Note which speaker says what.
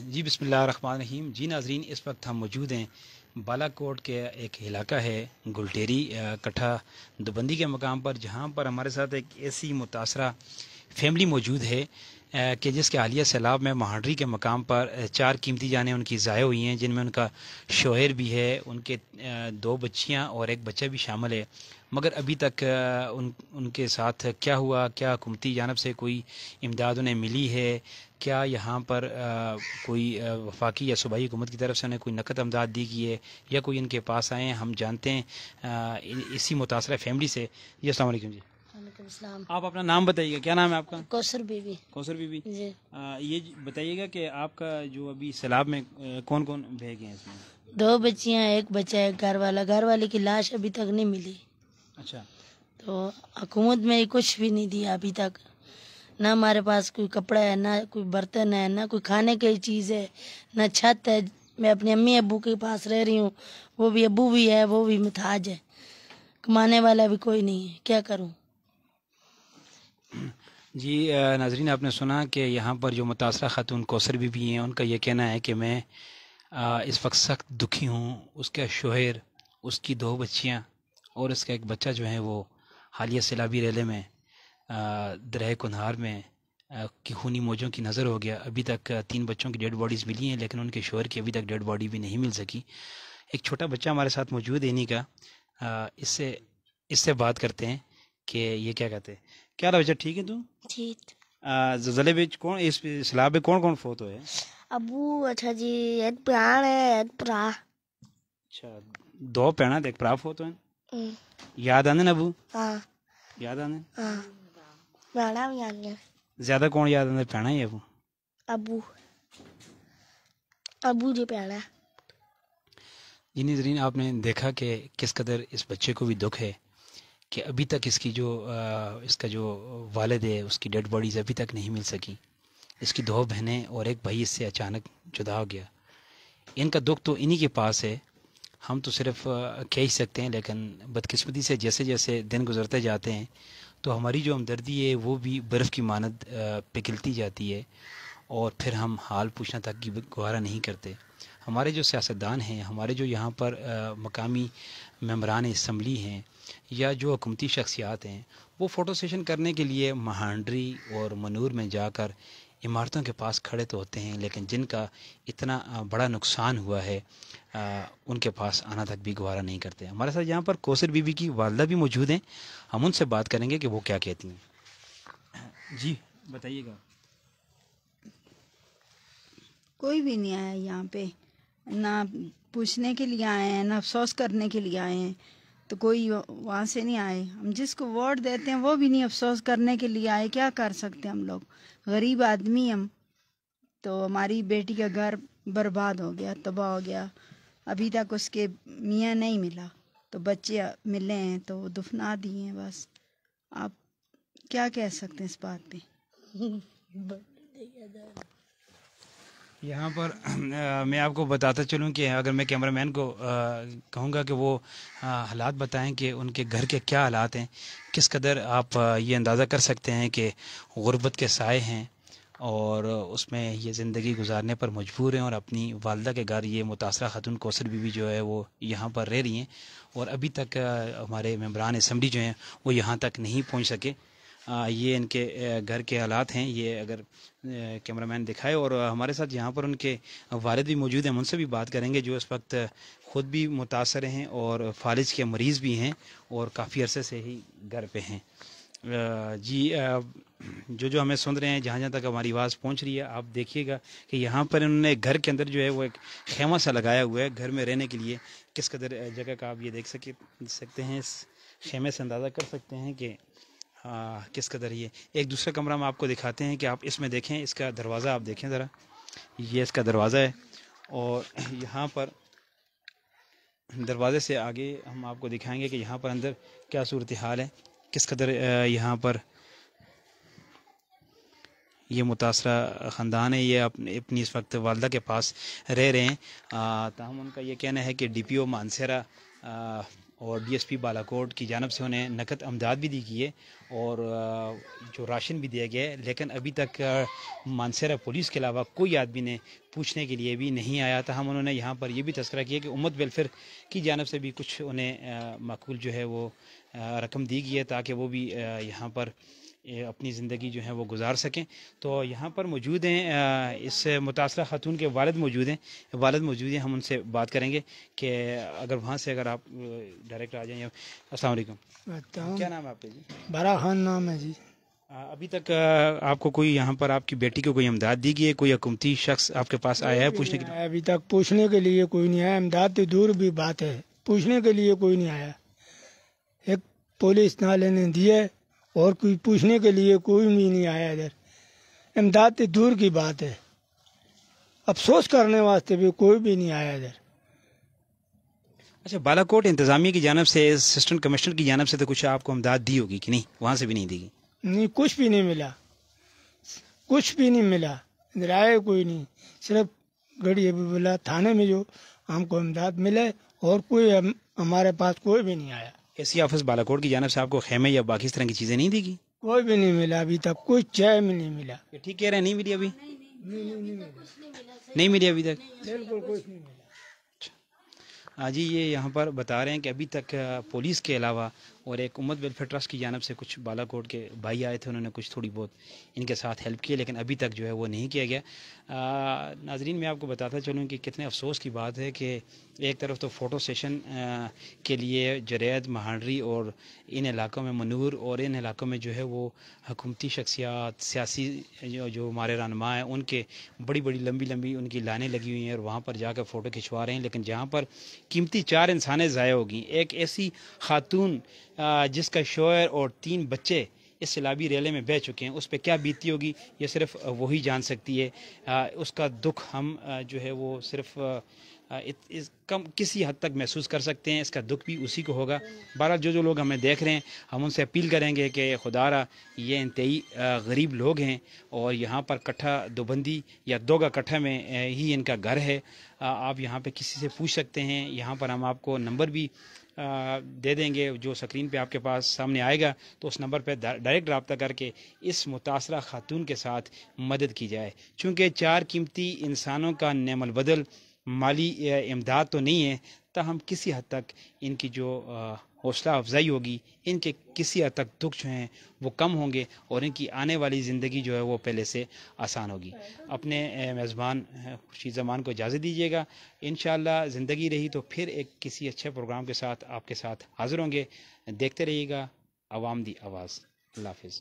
Speaker 1: جی بسم اللہ الرحمن الرحیم. جی ناظرین، اس وقت ہم موجود ہیں بالا کوٹ کے ایک علاقہ ہے گلٹیری کٹھا دوبندی کے مقام پر، جہاں پر ہمارے ساتھ ایک ایسی متاثرہ فیملی موجود ہے کہ جس کے حالیہ سیلاب میں مہاڈری کے مقام پر 4 قیمتی جانیں ان کی ضائع ہوئی ہیں، جن میں ان کا شوہر بھی ہے، ان کے 2 بچیاں اور ایک بچہ بھی شامل ہے. مگر ابھی تک ان کے ساتھ کیا ہوا، کیا حکومتی جانب سے کوئی امداد انہیں ملی ہے، کیا یہاں پر کوئی وفاقی یا صوبائی حکومت کی طرف سے انہیں کوئی نقد امداد دی گئی ہے یا کوئی ان کے پاس آئے ہیں، ہم جانتے ہیں اسی متاثرہ فیملی سے. جی السلام علیکم. جی
Speaker 2: وعلیکم السلام.
Speaker 1: آپ اپنا نام بتائیے گا، کیا نام ہے آپ کا؟
Speaker 2: کوثر بی بی.
Speaker 1: کوثر بی بی.
Speaker 2: جی
Speaker 1: یہ بتائیے گا کہ آپ کا جو ابھی سیلاب میں کون کون بہہ گئے ہیں اس میں؟
Speaker 2: 2 بچیاں، ایک بچہ، ایک گھر والے کی لاش ابھی تک نہیں ملی.
Speaker 1: اچھا.
Speaker 2: تو حکومت میں کچھ بھی نہیں دیا ابھی تک. نہ ہمارے پاس کوئی کپڑا ہے، نہ کوئی برتن ہے، نہ کوئی کھانے کی چیز ہے، نہ چھت ہے. میں اپنے امی ابو کے پاس رہ رہی ہوں، وہ بھی ابو بھی ہے، وہ بھی محتاج ہے، کمانے والا بھی کوئی نہیں ہے. کیا کروں؟
Speaker 1: جی ناظرین، آپ نے سنا کہ یہاں پر جو متاثرہ خاتون کوثر بی بی ہیں، ان کا یہ کہنا ہے کہ میں اس وقت سخت دکھی ہوں. اس کا شوہر، اس کی 2 بچیاں اور اس کا ایک بچہ جو ہے وہ حالیہ سیلابی ریلے میں درہ کنہار میں کی خونی موجوں کی نظر ہو گیا. ابھی تک 3 بچوں کی ڈیڈ باڈیز ملی ہیں، لیکن ان کے شوہر کی ابھی تک ڈیڈ باڈی بھی نہیں مل سکی. ایک چھوٹا بچہ ہمارے ساتھ موجود ہے انہی کا. اس سے بات کرتے ہیں کہ یہ کیا کہتے ہیں. کیا رہا بچہ، ٹھیک ہے تو؟
Speaker 2: ٹھیک.
Speaker 1: زلزلے میں کون، اس سیلاب میں کون کون فوت ہوئے؟
Speaker 2: ابو. اچھا جی، ایک پران ہے، ایک پرا.
Speaker 1: اچھا، 2 بھੈਣਾਂ ਤੇ ਇੱਕ ਭਰਾ ਫੋਤ ਹੋਏ. ਯਾਦ ਆਉਂਦੇ ਨੇ ਅਬੂ?
Speaker 2: ہاں
Speaker 1: ਯਾਦ ਆਉਂਦੇ?
Speaker 2: ہاں. بھیڑا بھی آ گیا.
Speaker 1: ਜ਼ਿਆਦਾ ਕੌਣ ਯਾਦ ਆਉਂਦੇ، ਭੈਣਾਂ ਹੀ ਅਬੂ؟
Speaker 2: ابو. ابو جی پیڑا.
Speaker 1: جی ناظرین، آپ نے دیکھا کہ کس قدر اس بچے کو بھی دکھ ہے کہ ابھی تک اس کا جو والد ہے، اس کی ڈیڈ باڈیز ابھی تک نہیں مل سکی. اس کی 2 بہنیں اور ایک بھائی اس سے اچانک جدا ہو گیا. ان کا دکھ تو انہی کے پاس ہے. ہم تو صرف کہہ ہی سکتے ہیں، لیکن بدقسمتی سے جیسے جیسے دن گزرتے جاتے ہیں تو ہماری جو ہمدردی ہے وہ بھی برف کی مانند پگھلتی جاتی ہے، اور پھر ہم حال پوچھنا تک کی گوارہ نہیں کرتے. ہمارے جو سیاستدان ہیں، ہمارے جو یہاں پر مقامی ممبران اسمبلی ہیں یا جو حکومتی شخصیات ہیں، وہ فوٹو سیشن کرنے کے لیے مہانڈری اور منور میں جا کر عمارتوں کے پاس کھڑے تو ہوتے ہیں، لیکن جن کا اتنا بڑا نقصان ہوا ہے ان کے پاس آنا تک بھی گوارہ نہیں کرتے. ہمارے ساتھ یہاں پر کوثر بی بی کی والدہ بھی موجود ہیں. ہم ان سے بات کریں گے کہ وہ کیا کہتی ہیں. جی بتائیے گا.
Speaker 3: کوئی بھی نہیں آیا یہاں پہ، نہ پوچھنے کے لیے آئے ہیں، نہ افسوس کرنے کے لیے آئے ہیں. تو کوئی وہاں سے نہیں آئے. ہم جس کو ووٹ دیتے ہیں وہ بھی نہیں افسوس کرنے کے لیے آئے. کیا کر سکتے ہیں ہم لوگ، غریب آدمی ہم. تو ہماری بیٹی کا گھر برباد ہو گیا، تباہ ہو گیا. ابھی تک اس کے میاں نہیں ملا، تو بچے ملے ہیں تو وہ دفنا دیے ہیں. بس آپ کیا کہہ سکتے ہیں اس بات پہ.
Speaker 1: یہاں پر میں آپ کو بتاتا چلوں کہ اگر میں کیمرہ مین کو کہوں گا کہ وہ حالات بتائیں کہ ان کے گھر کے کیا حالات ہیں، کس قدر آپ یہ اندازہ کر سکتے ہیں کہ غربت کے سائے ہیں اور اس میں یہ زندگی گزارنے پر مجبور ہیں، اور اپنی والدہ کے گھر یہ متاثرہ خاتون کوثر بی بی جو ہے وہ یہاں پر رہ رہی ہیں، اور ابھی تک ہمارے ممبران اسمبلی جو ہیں وہ یہاں تک نہیں پہنچ سکے. یہ ان کے گھر کے حالات ہیں. یہ اگر کیمرہ مین دکھائے، اور ہمارے ساتھ یہاں پر ان کے والد بھی موجود ہیں. ہم ان سے بھی بات کریں گے جو اس وقت خود بھی متاثر ہیں اور فالج کے مریض بھی ہیں اور کافی عرصے سے ہی گھر پہ ہیں. جی جو ہمیں سن رہے ہیں، جہاں جہاں تک ہماری آواز پہنچ رہی ہے، آپ دیکھیے گا کہ یہاں پر انہوں نے گھر کے اندر جو ہے وہ ایک خیمہ سا لگایا ہوا ہے گھر میں رہنے کے لیے. کس قدر جگہ کا آپ یہ دیکھ سکتے ہیں. اس خیمے سے اندازہ کر سکتے ہیں کہ کس قدر. یہ ایک دوسرا کمرہ ہم آپ کو دکھاتے ہیں کہ آپ اس میں دیکھیں. اس کا دروازہ آپ دیکھیں ذرا، یہ اس کا دروازہ ہے، اور یہاں پر دروازے سے آگے ہم آپ کو دکھائیں گے کہ یہاں پر اندر کیا صورتحال ہے، کس قدر یہاں پر یہ متاثرہ خاندان ہے. یہ اپنی اس وقت والدہ کے پاس رہ رہے ہیں. تاہم ان کا یہ کہنا ہے کہ ڈی پی او مانسہرہ اور ڈی ایس پی بالاکوٹ کی جانب سے انہیں نقد امداد بھی دی گئی ہے اور جو راشن بھی دیا گیا ہے، لیکن ابھی تک مانسہرہ پولیس کے علاوہ کوئی آدمی نے پوچھنے کے لیے بھی نہیں آیا تھا. ہم انہوں نے یہاں پر یہ بھی تذکرہ کیا کہ امت ویلفیئر کی جانب سے بھی کچھ انہیں معقول جو ہے وہ رقم دی گئی ہے تاکہ وہ بھی یہاں پر اپنی زندگی جو ہے وہ گزار سکیں. تو یہاں پر موجود ہیں اس متاثرہ خاتون کے والد موجود ہیں. ہم ان سے بات کریں گے کہ اگر وہاں سے اگر آپ ڈائریکٹ آ جائیں. السلام علیکم، کیا نام ہے آپ کا جی؟
Speaker 4: بارہ خان نام ہے جی.
Speaker 1: ابھی تک آپ کو کوئی یہاں پر آپ کی بیٹی کو کوئی امداد دی گئی ہے؟ کوئی حکومتی شخص آپ کے پاس آیا ہے پوچھنے کے لیے؟
Speaker 4: ابھی تک پوچھنے کے لیے کوئی نہیں آیا. امداد تو دور بھی بات ہے، پوچھنے کے لیے کوئی نہیں آیا. ایک پولیس نالے نے دیے اور کوئی پوچھنے کے لیے کوئی بھی نہیں آیا ادھر. امداد تو دور کی بات ہے، افسوس کرنے واسطے بھی کوئی بھی نہیں آیا ادھر.
Speaker 1: اچھا، بالاکوٹ انتظامیہ کی جانب سے، اسسٹنٹ کمشنر کی جانب سے تو کچھ آپ کو امداد دی ہوگی کہ نہیں؟ وہاں سے بھی نہیں دی گئی؟
Speaker 4: نہیں، کچھ بھی نہیں ملا، کچھ بھی نہیں ملا. ادھر آئے کوئی نہیں، صرف گڑی ابھی بولا تھانے میں جو ہم کو امداد ملے اور کوئی ہمارے پاس کوئی بھی نہیں آیا.
Speaker 1: اے سی آفس بالاکوٹ کی جانب سے آپ کو خیمے یا باقی اس طرح کی چیزیں نہیں دی گئی؟
Speaker 4: کوئی بھی نہیں ملا ابھی تک، کوئی چائے میں نہیں ملا.
Speaker 1: یہ ٹھیک کہہ رہے ہیں، نہیں ملی ابھی؟ نہیں ملی ابھی تک؟
Speaker 4: بالکل کچھ نہیں ملا.
Speaker 1: جی، یہ یہاں پر بتا رہے ہیں کہ ابھی تک پولیس کے علاوہ اور ایک امت ویلفیئر ٹرسٹ کی جانب سے کچھ بالاکوٹ کے بھائی آئے تھے، انہوں نے کچھ تھوڑی بہت ان کے ساتھ ہیلپ کی، لیکن ابھی تک جو ہے وہ نہیں کیا گیا. ناظرین، میں آپ کو بتاتا چلوں کہ کتنے افسوس کی بات ہے کہ ایک طرف تو فوٹو سیشن کے لیے جرید، مہانڈری اور ان علاقوں میں، منور اور ان علاقوں میں جو ہے وہ حکومتی شخصیات، سیاسی جو ہمارے رہنما ہیں، ان کے بڑی بڑی لمبی لمبی ان کی لائنیں لگی ہوئی ہیں اور وہاں پر جا کر فوٹو کھنچوا رہے ہیں. لیکن جہاں پر قیمتی 4 انسانیں ضائع ہوگی، ایک ایسی خاتون جس کا شوہر اور 3 بچے اس سیلابی ریلے میں بہہ چکے ہیں، اس پہ کیا بیتی ہوگی یہ صرف وہی جان سکتی ہے. اس کا دکھ ہم جو ہے وہ صرف کسی حد تک محسوس کر سکتے ہیں، اس کا دکھ بھی اسی کو ہوگا. بہرحال جو لوگ ہمیں دیکھ رہے ہیں، ہم ان سے اپیل کریں گے کہ خدا را یہ انتہائی غریب لوگ ہیں اور یہاں پر کٹھا دوبندی یا دوگا کٹھا میں ہی ان کا گھر ہے. آپ یہاں پہ کسی سے پوچھ سکتے ہیں. یہاں پر ہم آپ کو نمبر بھی دے دیں گے جو سکرین پہ آپ کے پاس سامنے آئے گا، تو اس نمبر پہ ڈائریکٹ رابطہ کر کے اس متاثرہ خاتون کے ساتھ مدد کی جائے. چونکہ 4 قیمتی انسانوں کا نعم البدل مالی امداد تو نہیں ہے، تاہم کسی حد تک ان کی جو حوصلہ افزائی ہوگی، ان کے کسی حد تک دکھ جو ہیں وہ کم ہوں گے اور ان کی آنے والی زندگی جو ہے وہ پہلے سے آسان ہوگی. اپنے میزبان خورشید زمان کو اجازت دیجیے گا. انشاءاللہ زندگی رہی تو پھر ایک کسی اچھے پروگرام کے ساتھ آپ کے ساتھ حاضر ہوں گے. دیکھتے رہیے گا عوام دی آواز. اللہ حافظ.